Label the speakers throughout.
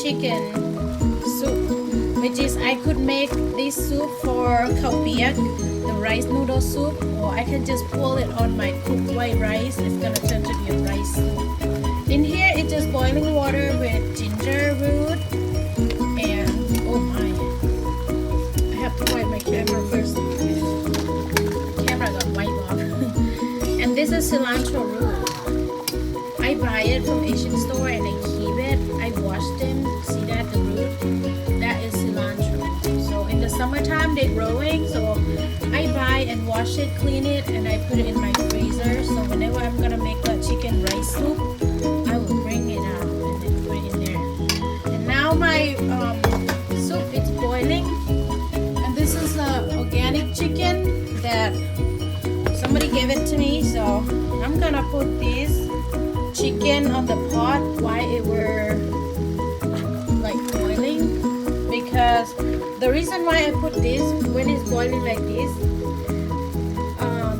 Speaker 1: chicken soup, which is I could make this soup for Cook-EP, the rice noodle soup, or I can just pour it on my cooked white rice. It's gonna turn to be a rice soup. In here, it's just boiling water with ginger root and oh my, I have to wipe my camera first. Camera got wiped off. And this is cilantro root. I buy it from Asian store and I keep it. I wash them. See that the root? That is cilantro. So in the summertime they're growing. So I buy and wash it, clean it, and I put it in my freezer. So whenever I'm gonna make a chicken rice soup, I will bring it out and then put it in there. And now my soup is boiling. And this is a organic chicken that somebody gave it to me. So I'm gonna put this chicken on the pot while it were like boiling, because the reason why I put this when it's boiling like this,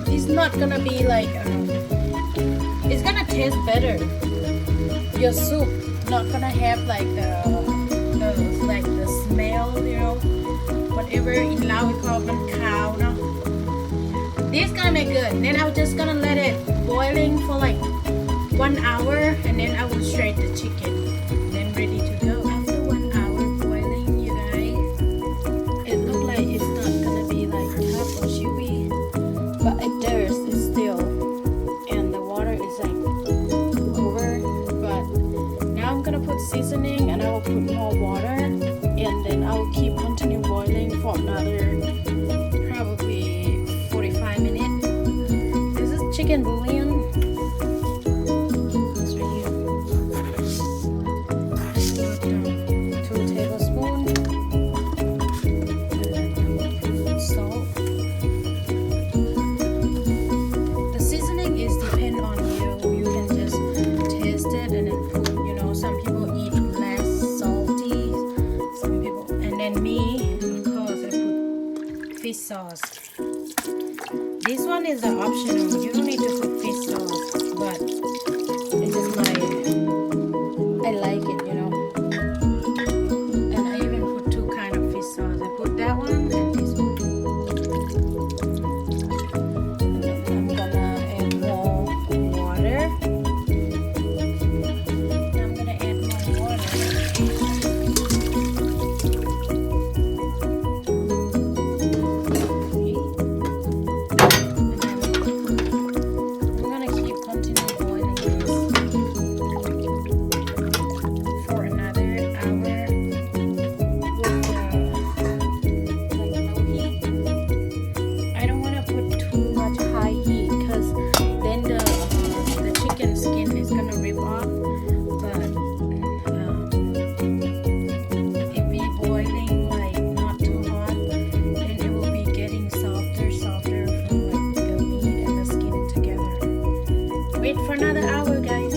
Speaker 1: it's not gonna be like it's gonna taste better. Your soup not gonna have like the smell, you know, whatever in Lao we call it cow, no? This gonna make good. Then I'm just gonna let it boiling for like 1 hour, and then I will shred the chicken. Then ready to go. After 1 hour boiling, you guys, it looks like it's not gonna be like tough or chewy, but it does. It's still, and the water is like over. But now I'm gonna put seasoning, and I will put more water, and then I will keep continue boiling for another probably 45 minutes. This is chicken bouillon. Sauce. This one is an optional. You don't need to put fish sauce, but it's just I like it, you know. And I even put two kind of fish sauce. I put that one and this one. And then I'm gonna add more water. I'm gonna add more water. For another hour, guys.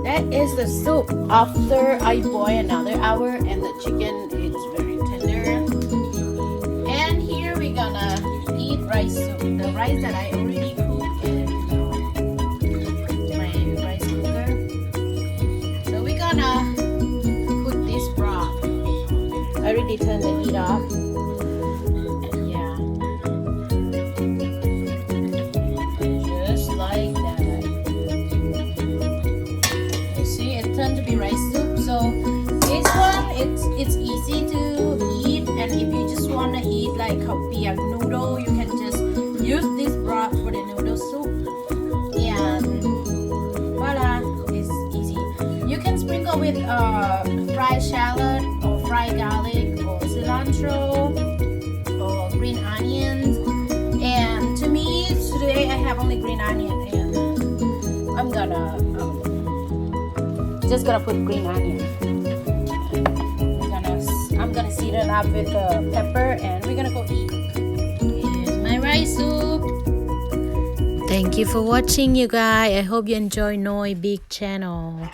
Speaker 1: That is the soup after I boil another hour, and the chicken is very tender. And here we're gonna eat rice soup, the rice that I already cooked in my rice cooker. So we're gonna put this broth. I already turned the heat off. To be rice soup. So this one, it's easy to eat, and if you just want to eat like Cook-EP noodle, you can just use this broth for the noodle soup, and voila, it's easy. You can sprinkle with fried shallot or fried garlic or cilantro or green onions, and to me today I have only green onion, and I'm gonna just gonna put green onion. I'm gonna season up with pepper, and we're gonna go eat. Here's my rice soup. Thank you for watching, you guys. I hope you enjoy Noi Big channel.